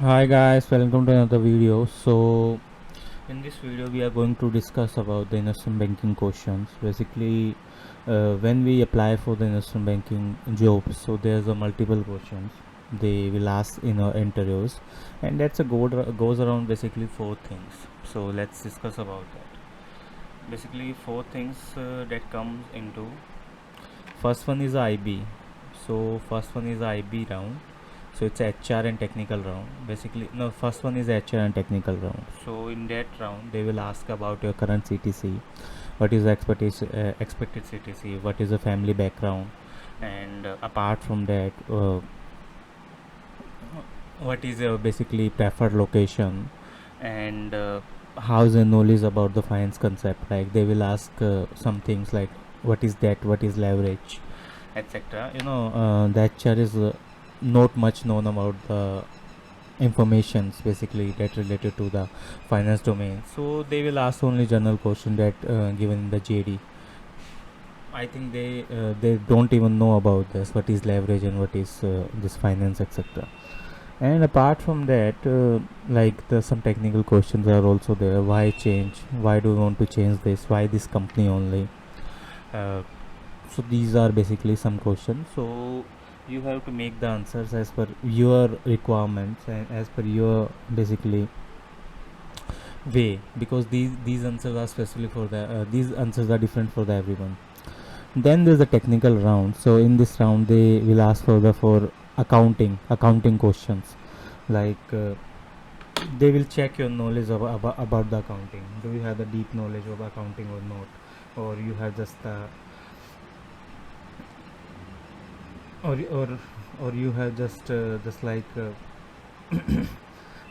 Hi guys, welcome to another video. So in this video we are going to discuss about the investment banking questions. Basically, when we apply for the investment banking job, so there's a multiple questions they will ask in our interviews, and that's a goes around basically four things. So let's discuss about that. Basically, four things that comes into. First one is IB. So first one is IB round. So it's HR and technical round. Basically, no, first one is HR and technical round. So in that round, they will ask about your current CTC, what is the expected CTC, what is the family background, and apart from that, what is your basically preferred location, and how's the knowledge about the finance concept. Like they will ask some things like what is debt, what is leverage, etc. That HR is not much known about the informations basically that related to the finance domain, so they will ask only general question that given in the JD. I think they don't even know about this, what is leverage and what is this finance, etc. And apart from that, like the some technical questions are also there. Why change, why do you want to change this, why this company only. So these are basically some questions, so you have to make the answers as per your requirements and as per your basically way, because these answers are specifically for the these answers are different for the everyone. Then there's a technical round. So in this round they will ask for the for accounting questions, like they will check your knowledge about the accounting. Do you have the deep knowledge of accounting or not, or you have just or or or you have just like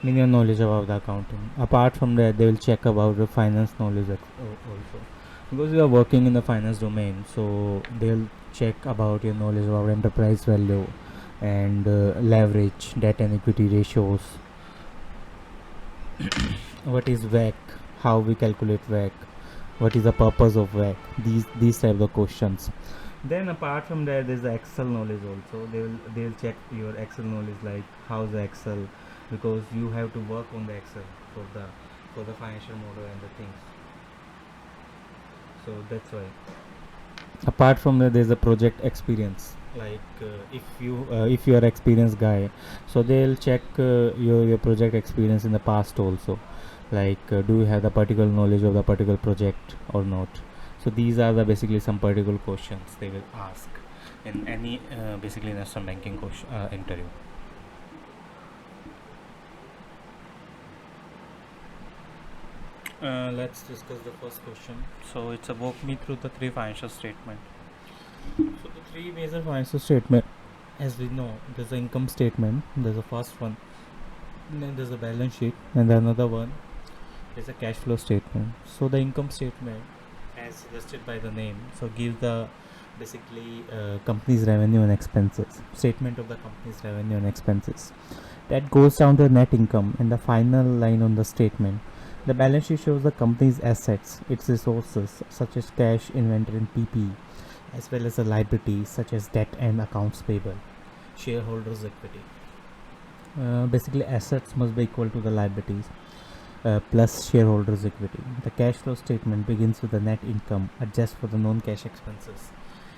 minimal knowledge about the accounting. Apart from that, they will check about the finance knowledge also, because you are working in the finance domain. So they'll check about your knowledge about enterprise value and leverage, debt and equity ratios. What is WACC? How we calculate WACC? What is the purpose of WACC? These type of questions. Then apart from that, there's the Excel knowledge also. They'll check your Excel knowledge, like how's the Excel, because you have to work on the Excel for the financial model and the things. So that's why. Apart from that, there's a project experience. Like if you are experienced guy, so they'll check your project experience in the past also. Like do you have the particular knowledge of the particular project or not. So these are the basically some particular questions they will ask in any basically investment banking question interview. Let's discuss the first question. So it's a walk me through the three financial statement. So the three major financial statement, as we know, there's an income statement. There's a first one, and then there's a balance sheet, and then another one is a cash flow statement. So the income statement, as suggested by the name, so gives the basically company's revenue and expenses. Statement of the company's revenue and expenses. That goes down to net income and the final line on the statement. The balance sheet shows the company's assets, its resources such as cash, inventory, and PP, as well as the liabilities such as debt and accounts payable. Shareholders' equity. Basically, assets must be equal to the liabilities plus shareholders' equity. The cash flow statement begins with the net income, adjust for the non-cash expenses,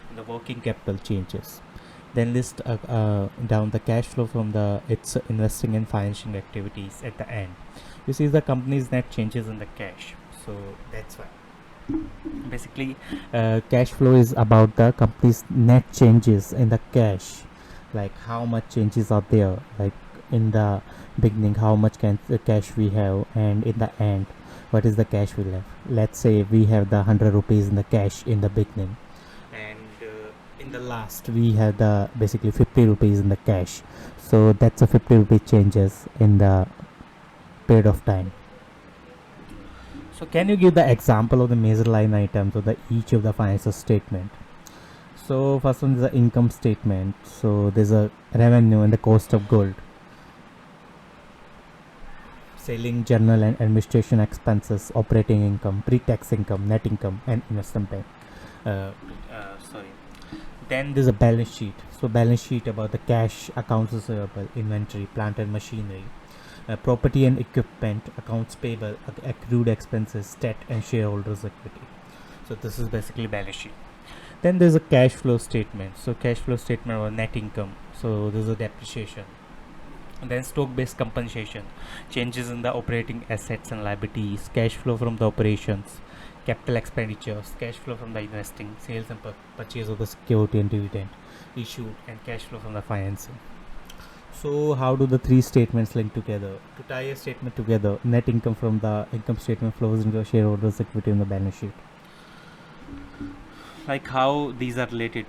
and the working capital changes. Then list down the cash flow from the its investing and financing activities at the end. You see the company's net changes in the cash. So that's why basically cash flow is about the company's net changes in the cash, like how much changes are there, like in the beginning how much cash we have, and in the end what is the cash we left. Let's say we have the 100 rupees in the cash in the beginning, and in the last we have the basically 50 rupees in the cash. So that's a 50 rupee changes in the period of time. So can you give the example of the major line items of the each of the financial statement? So first one is the income statement. So there's a revenue and the cost of gold, selling, general and administration expenses, operating income, pre-tax income, net income, and investment bank. Uh, Sorry. Then there's a balance sheet. So balance sheet about the cash, accounts receivable, inventory, plant and machinery, property and equipment, accounts payable, accrued expenses, debt and shareholders equity. So this is basically balance sheet. Then there's a cash flow statement. So cash flow statement or net income. So there's a depreciation. And then stock based compensation, changes in the operating assets and liabilities, cash flow from the operations, capital expenditures, cash flow from the investing, sales and purchase of the security and dividend issued, and cash flow from the financing. So how do the three statements link together? To tie a statement together, net income from the income statement flows into a shareholders equity in the balance sheet. Like how these are related,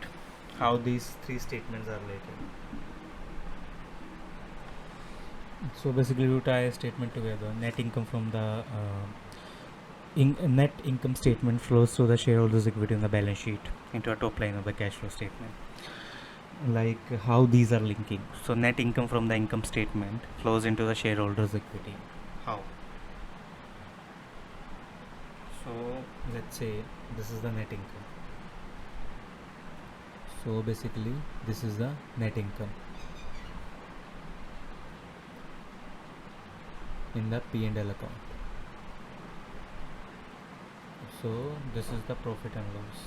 how these three statements are related. So basically to tie a statement together, net income from the net income statement flows through the shareholders equity in the balance sheet into a top line of the cash flow statement. Like how these are linking. So net income from the income statement flows into the shareholders equity. How? So let's say this is the net income. So basically this is the net income in the P&L account. So this is the profit and loss.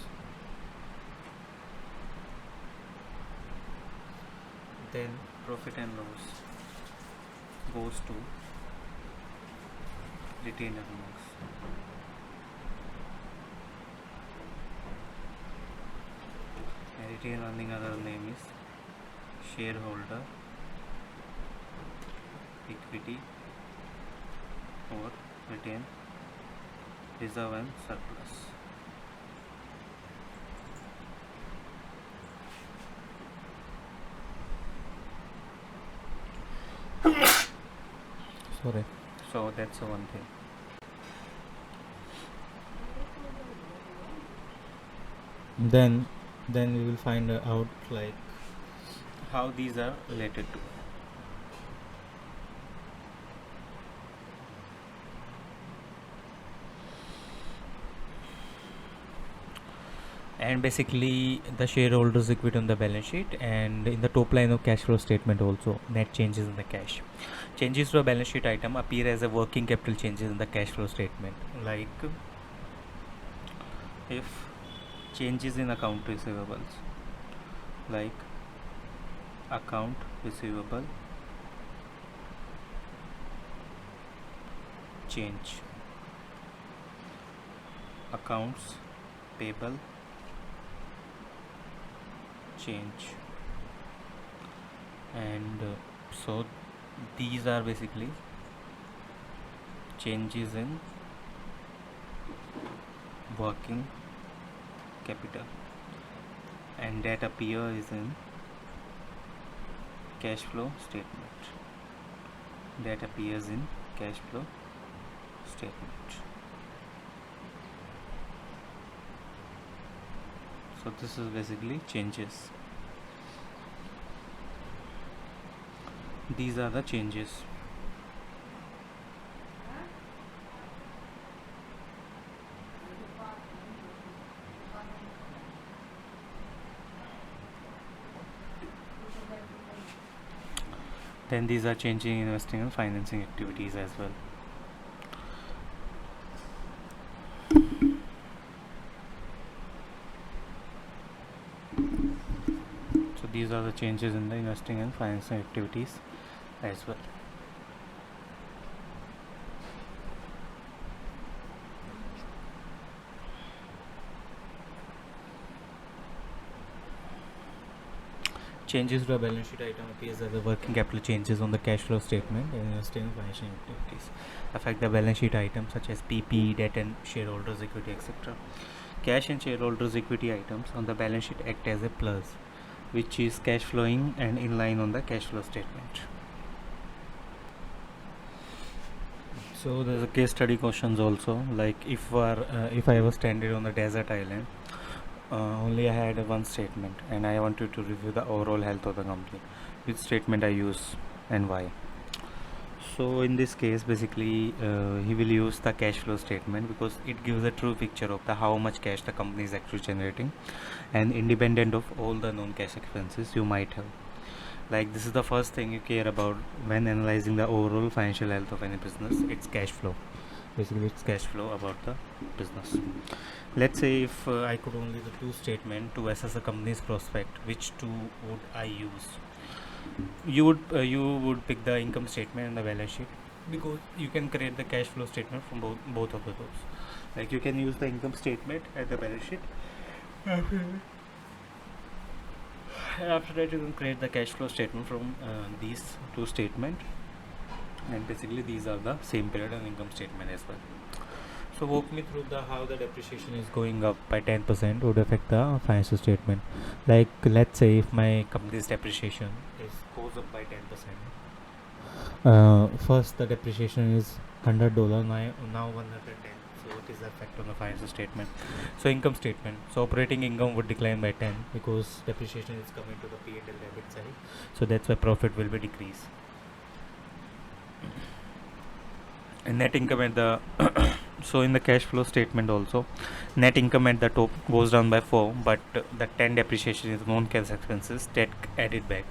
Then profit and loss goes to retained earnings. And retained earning other name is shareholder equity or retained reserve and surplus. Sorry. So that's the one thing. Then we will find out like how these are related to. And basically the shareholders equity on the balance sheet, and in the top line of cash flow statement also net changes in the cash. Changes to a balance sheet item appear as a working capital changes in the cash flow statement, like if changes in account receivables, like account receivable change, accounts payable change, and so these are basically changes in working capital, and that appears in cash flow statement. That appears in cash flow statement. So this is basically changes. These are the changes. Then these are changing investing and financing activities as well. So these are the changes in the investing and financing activities as well. Changes to a balance sheet item appears as the working capital changes on the cash flow statement, and investing and financial activities affect the balance sheet items such as PP, debt and shareholders equity, etc. Cash and shareholders equity items on the balance sheet act as a plus, which is cash flowing and in line on the cash flow statement. So there's a case study questions also, like if I was stranded on the desert island, only I had one statement and I wanted to review the overall health of the company. Which statement I use and why? So in this case, basically, he will use the cash flow statement because it gives a true picture of the how much cash the company is actually generating, and independent of all the non-cash expenses you might have. Like, this is the first thing you care about when analyzing the overall financial health of any business. It's cash flow. Basically, it's cash flow about the business. Let's say if I could only the two statement to assess a company's prospect, which two would I use? You would pick the income statement and the balance sheet because you can create the cash flow statement from both of those. Like, you can use the income statement and the balance sheet. After that, you can create the cash flow statement from these two statement, and basically these are the same period and income statement as well. So walk me through the how the depreciation is going up by 10% would affect the financial statement. Like, let's say if my company's depreciation is goes up by 10%. First the depreciation is $100, now 110. So what is the effect on the financial statement? So income statement. So operating income would decline by 10 because depreciation is coming to the P&L debit side. So that's why profit will be decreased. And net income at the so in the cash flow statement also, net income at the top goes down by 4, but the 10 depreciation is non-cash expenses that added back.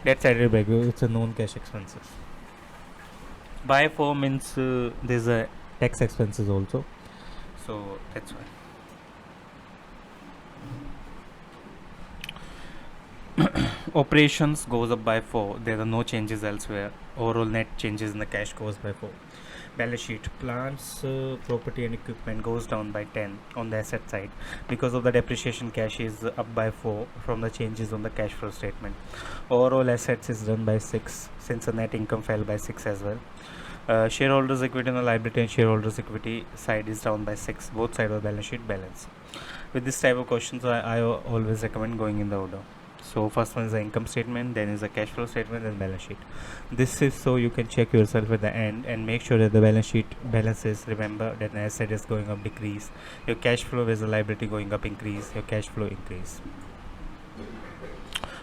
That's added back. It's a non-cash expenses. By 4 means there's a tax expenses also. So that's why. Operations goes up by 4. There are no changes elsewhere. Overall net changes in the cash goes by 4. Balance sheet, plants, property and equipment goes down by 10 on the asset side because of the depreciation. Cash is up by 4 from the changes on the cash flow statement. Overall assets is done by 6 since the net income fell by 6 as well. Shareholders equity and the liability and shareholders equity side is down by 6. Both sides of the balance sheet balance. With this type of questions, I always recommend going in the order. So first one is the income statement, then is the cash flow statement, then balance sheet. This is so you can check yourself at the end and make sure that the balance sheet balances. Remember that the asset is going up, decrease. Your cash flow is the liability going up, increase. Your cash flow increase.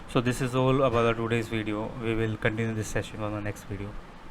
So this is all about today's video. We will continue this session on the next video.